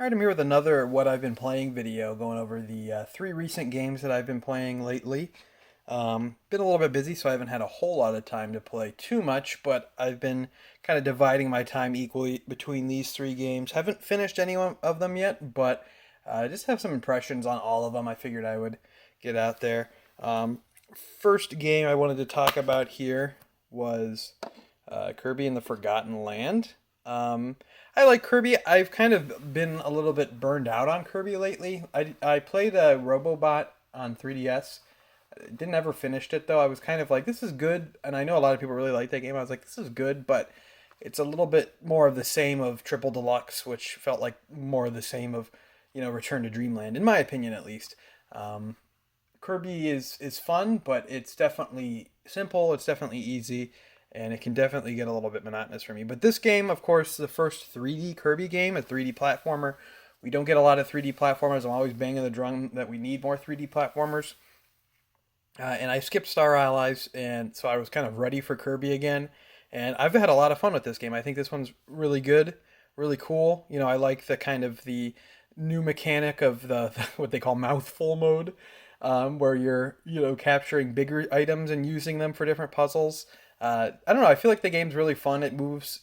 All right, I'm here with another What I've Been Playing video going over the three recent games that I've been playing lately. Been a little bit busy, so I haven't had a whole lot of time to play too much, but I've been kind of dividing my time equally between these three games. Haven't finished any of them yet, but I just have some impressions on all of them. I figured I would get out there. Um, First game I wanted to talk about here was Kirby and the Forgotten Land. I like Kirby. I've kind of been a little bit burned out on Kirby lately. I played a Robobot on 3DS. Didn't ever finished it though. I was kind of like, this is good, and I know a lot of people really like that game. I was like, this is good, but it's a little bit more of the same of Triple Deluxe, which felt like more of the same of, Return to Dreamland, in my opinion at least. Um, Kirby is fun, but it's definitely simple. It's definitely easy, and it can definitely get a little bit monotonous for me. But this game, of course, the first 3D Kirby game, a 3D platformer. We don't get a lot of 3D platformers. I'm always banging the drum that we need more 3D platformers. And I skipped Star Allies, and so I was kind of ready for Kirby again. And I've had a lot of fun with this game. I think this one's really good, really cool. I like the kind of the new mechanic of the what they call mouthful mode, where you're capturing bigger items and using them for different puzzles. I don't know. I feel like the game's really fun. It moves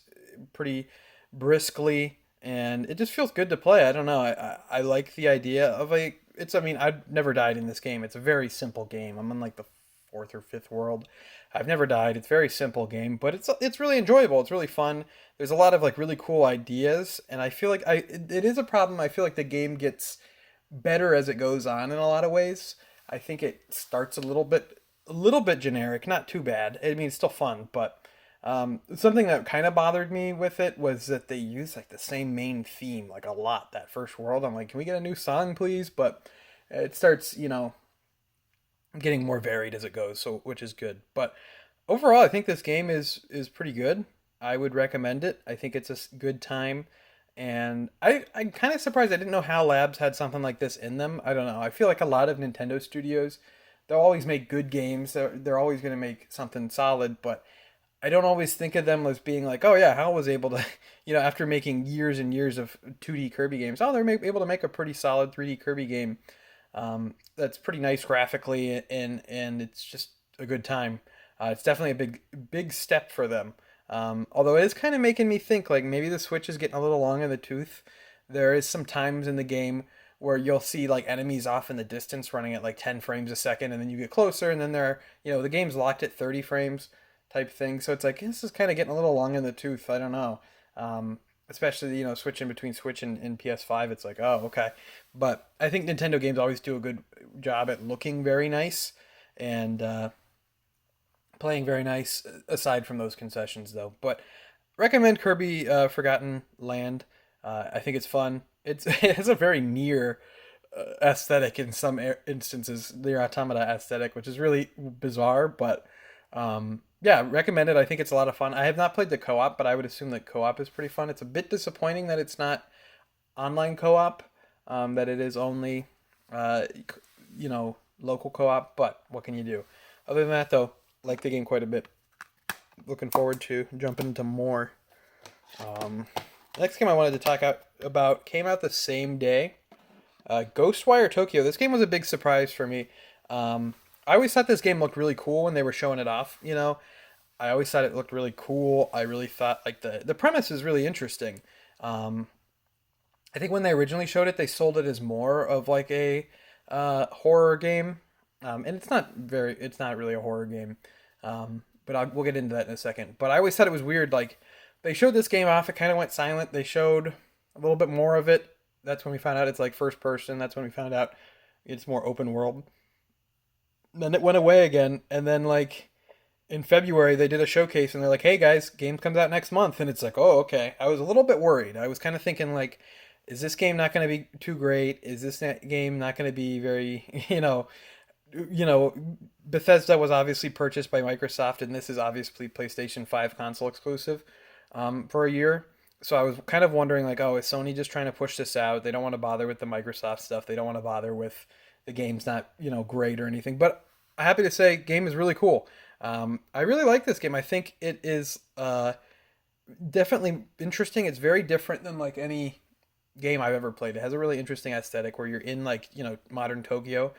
pretty briskly, and it just feels good to play. I don't know. I like the idea of a. It's. I mean, I've never died in this game. It's a very simple game. I'm in like the fourth or fifth world. I've never died. It's a very simple game, but it's really enjoyable. It's really fun. There's a lot of like really cool ideas, and I feel like it is a problem. I feel like the game gets better as it goes on in a lot of ways. I think it starts a little bit generic, not too bad. I mean, it's still fun, but something that kind of bothered me with it was that they use like the same main theme like a lot that first world. I'm like, can we get a new song, please? But it starts, getting more varied as it goes, so which is good. But overall, I think this game is pretty good. I would recommend it. I think it's a good time. And I'm kind of surprised I didn't know HAL Labs had something like this in them. I don't know. I feel like a lot of Nintendo studios, they'll always make good games. They're always going to make something solid, but I don't always think of them as being like, oh yeah, HAL was able to, after making years and years of 2D Kirby games, oh, they're able to make a pretty solid 3D Kirby game that's pretty nice graphically, and it's just a good time. It's definitely a big step for them. Although it is kind of making me think like maybe the Switch is getting a little long in the tooth. There is some times in the game where you'll see like enemies off in the distance running at like 10 frames a second, and then you get closer, and then the game's locked at 30 frames type thing. So it's like this is kind of getting a little long in the tooth. I don't know. Especially switching between Switch and PS5, it's like, oh, okay. But I think Nintendo games always do a good job at looking very nice and playing very nice. Aside from those concessions, though, but recommend Kirby Forgotten Land. I think it's fun. It has a very near aesthetic in some instances, the automata aesthetic, which is really bizarre, but yeah, recommend it. I think it's a lot of fun. I have not played the co-op, but I would assume that co-op is pretty fun. It's a bit disappointing that it's not online co-op, that it is only, uh, local co-op, but what can you do? Other than that, though, like the game quite a bit. Looking forward to jumping into more. Um, Next game I wanted to about came out the same day. Ghostwire Tokyo. This game was a big surprise for me. I always thought this game looked really cool when they were showing it off. I always thought it looked really cool. I really thought like the premise is really interesting. Um, I think when they originally showed it, they sold it as more of like a horror game, and it's not really a horror game. But we'll get into that in a second. But I always thought it was weird. Like they showed this game off, it kind of went silent. They showed a little bit more of it. That's when we found out it's like first person. That's when we found out it's more open world. Then it went away again, and then like in February they did a showcase, and they're like, "Hey guys, game comes out next month," and it's like, "Oh, okay." I was a little bit worried. I was kind of thinking like, "Is this game not going to be too great? Is this game not going to be very, you know, Bethesda was obviously purchased by Microsoft, and this is obviously PlayStation 5 console exclusive for a year. So I was kind of wondering, like, oh, is Sony just trying to push this out? They don't want to bother with the Microsoft stuff. They don't want to bother with the game's not, great or anything. But I'm happy to say, game is really cool. I really like this game. I think it is definitely interesting. It's very different than like any. game I've ever played. It has a really interesting aesthetic where you're in like, modern Tokyo,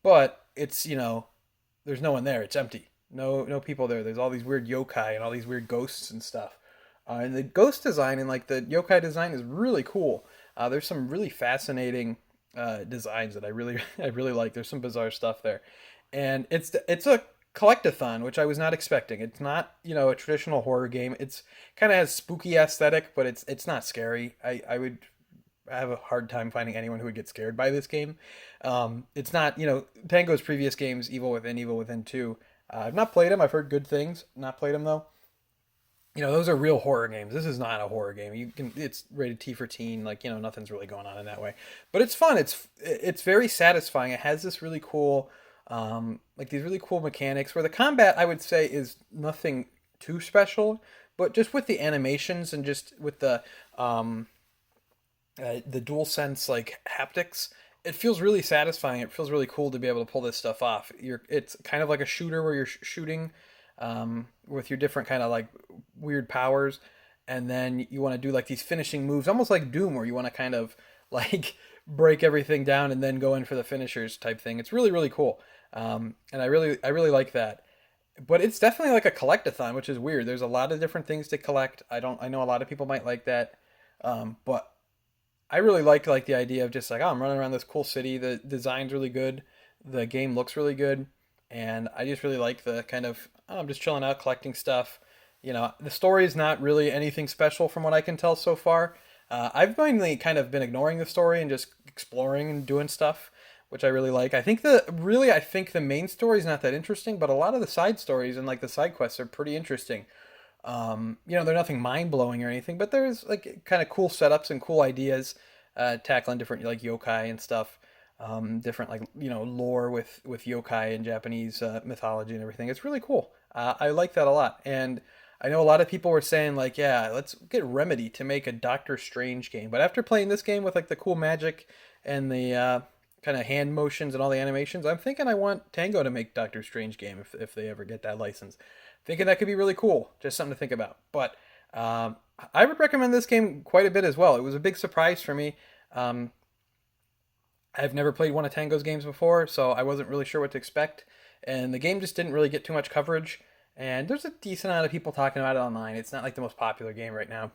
but it's, there's no one there. It's empty. No people there. There's all these weird yokai and all these weird ghosts and stuff. And the ghost design and like the yokai design is really cool. There's some really fascinating designs that I really I really like. There's some bizarre stuff there, and it's a collectathon, which I was not expecting. It's not a traditional horror game. It's kind of has spooky aesthetic, but it's not scary. I would have a hard time finding anyone who would get scared by this game. It's not Tango's previous games, Evil Within 2. I've not played them. I've heard good things. Not played them though. Those are real horror games. This is not a horror game. It's rated T for teen. Like, nothing's really going on in that way. But it's fun. It's very satisfying. It has this really cool, like these really cool mechanics where the combat, I would say, is nothing too special, but just with the animations and just with the dual sense like haptics, it feels really satisfying. It feels really cool to be able to pull this stuff off. It's kind of like a shooter where you're shooting with your different kind of like weird powers, and then you want to do like these finishing moves, almost like Doom, where you want to kind of like break everything down and then go in for the finishers type thing. It's really really cool, and I really like that. But it's definitely like a collectathon, which is weird. There's a lot of different things to collect. I know a lot of people might like that, but I really like the idea of just like, oh, I'm running around this cool city. The design's really good. The game looks really good, and I just really like the kind of, oh, I'm just chilling out collecting stuff. The story is not really anything special from what I can tell so far. I've mainly kind of been ignoring the story and just exploring and doing stuff, which I really like. I think the main story is not that interesting, but a lot of the side stories and like the side quests are pretty interesting. They're nothing mind blowing or anything, but there's like kind of cool setups and cool ideas, tackling different like yokai and stuff, different like lore with yokai and Japanese mythology and everything. It's really cool. I like that a lot, and I know a lot of people were saying like, yeah, let's get Remedy to make a Doctor Strange game. But after playing this game with like the cool magic and the kind of hand motions and all the animations, I'm thinking I want Tango to make Doctor Strange game if they ever get that license. Thinking that could be really cool. Just something to think about. But I would recommend this game quite a bit as well. It was a big surprise for me. Um, I've never played one of Tango's games before, so I wasn't really sure what to expect. And the game just didn't really get too much coverage. And there's a decent amount of people talking about it online. It's not like the most popular game right now,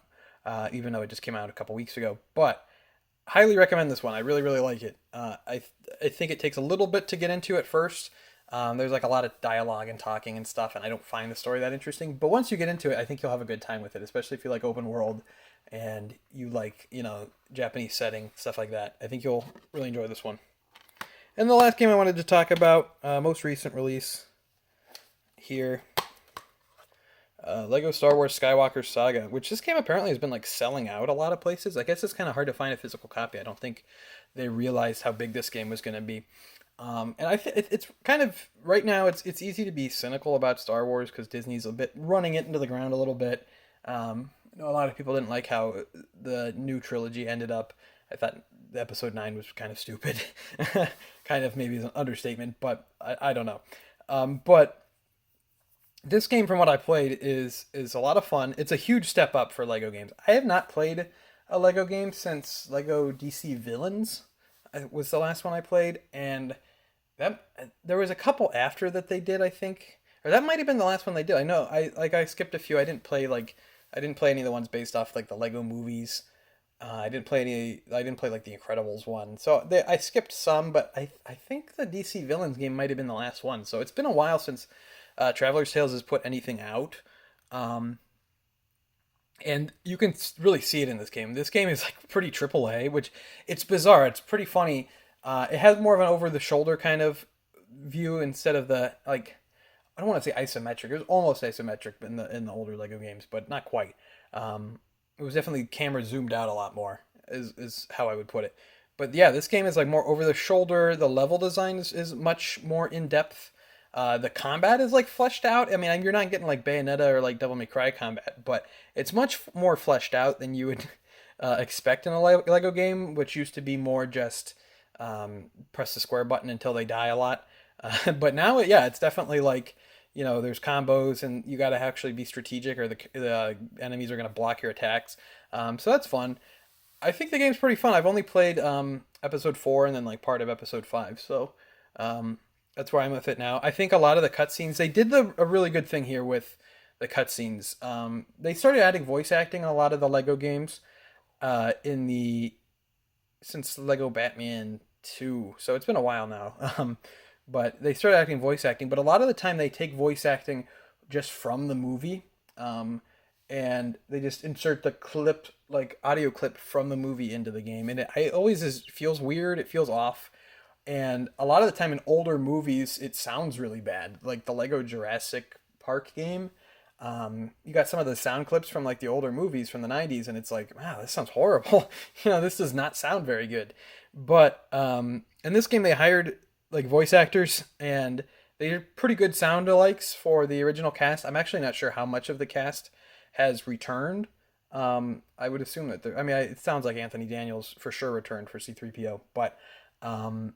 even though it just came out a couple weeks ago. But highly recommend this one. I really, really like it. I think it takes a little bit to get into at first. There's like a lot of dialogue and talking and stuff, and I don't find the story that interesting. But once you get into it, I think you'll have a good time with it, especially if you like open world and you like, Japanese setting, stuff like that. I think you'll really enjoy this one. And the last game I wanted to talk about, most recent release here, Lego Star Wars Skywalker Saga, which this game apparently has been like selling out a lot of places. I guess it's kind of hard to find a physical copy. I don't think they realized how big this game was going to be. And it's kind of right now. It's easy to be cynical about Star Wars because Disney's a bit running it into the ground a little bit. I know a lot of people didn't like how the new trilogy ended up. I thought Episode 9 was kind of stupid, kind of maybe is an understatement, but I don't know. But this game, from what I played, is a lot of fun. It's a huge step up for Lego games. I have not played a Lego game since Lego DC Villains was the last one I played, and that there was a couple after that they did, I think, or that might have been the last one they did. I know I skipped a few. I didn't play any of the ones based off like the Lego movies. I didn't play any. I didn't play like the Incredibles one. So I skipped some, but I think the DC Villains game might have been the last one. So it's been a while since Traveler's Tales has put anything out. Um, and you can really see it in this game. This game is like pretty triple A, which it's bizarre. It's pretty funny. It has more of an over the shoulder kind of view instead of the like. I don't want to say isometric. It was almost isometric in the older Lego games, but not quite. It was definitely camera zoomed out a lot more. Is how I would put it. But yeah, this game is like more over the shoulder. The level design is much more in depth. The combat is like fleshed out. I mean, you're not getting like Bayonetta or like Devil May Cry combat, but it's much more fleshed out than you would expect in a Lego game, which used to be more just press the square button until they die a lot. But now, yeah, it's definitely like, there's combos and you got to actually be strategic or the enemies are going to block your attacks. So that's fun. I think the game's pretty fun. I've only played episode 4 and then like part of episode 5, so um, that's where I'm with it now. I think a lot of the cutscenes they did a really good thing here with the cutscenes. They started adding voice acting in a lot of the Lego games in the since Lego Batman 2, so it's been a while now. But they started acting voice acting, but a lot of the time they take voice acting just from the movie. And they just insert the clip, like audio clip from the movie into the game, and it always feels weird. It feels off, and a lot of the time in older movies, it sounds really bad. Like the Lego Jurassic Park game, you got some of the sound clips from like the older movies from the '90s, and it's like, wow, this sounds horrible. This does not sound very good. But in this game, they hired like voice actors, and they did pretty good sound alikes for the original cast. I'm actually not sure how much of the cast has returned. I would assume that I mean, it sounds like Anthony Daniels for sure returned for C-3PO, but um,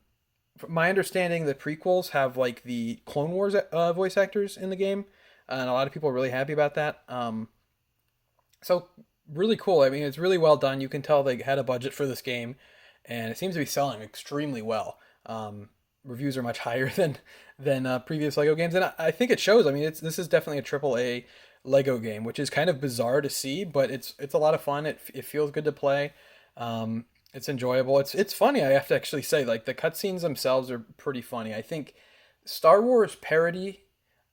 from my understanding, the prequels have like the Clone Wars voice actors in the game, and a lot of people are really happy about that. So really cool. I mean, it's really well done. You can tell they had a budget for this game, and it seems to be selling extremely well. Reviews are much higher than previous Lego games, and I think it shows. I mean, this is definitely a triple A Lego game, which is kind of bizarre to see, but it's a lot of fun. It feels good to play. It's enjoyable. It's funny. I have to actually say, like the cutscenes themselves are pretty funny. I think Star Wars parody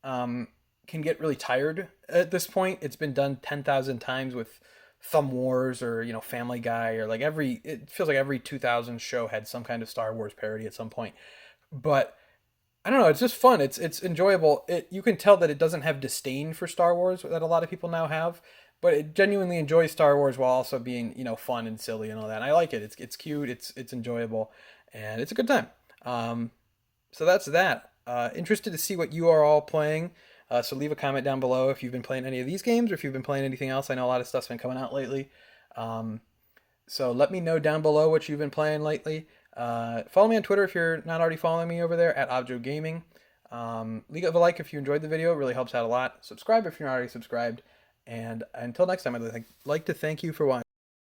can get really tired at this point. It's been done 10,000 times with Thumb Wars or Family Guy or like it feels like every 2000 show had some kind of Star Wars parody at some point. But I don't know, it's just fun. It's enjoyable. You can tell that it doesn't have disdain for Star Wars that a lot of people now have, but it genuinely enjoys Star Wars while also being fun and silly and all that. And I like it. It's cute. It's enjoyable, and it's a good time. So that's that. Interested to see what you are all playing. So leave a comment down below if you've been playing any of these games or if you've been playing anything else. I know a lot of stuff's been coming out lately. So let me know down below what you've been playing lately. Follow me on Twitter if you're not already following me over there at Objo Gaming. Leave a like if you enjoyed the video. It really helps out a lot. Subscribe if you're not already subscribed. And until next time, I'd like to thank you for watching.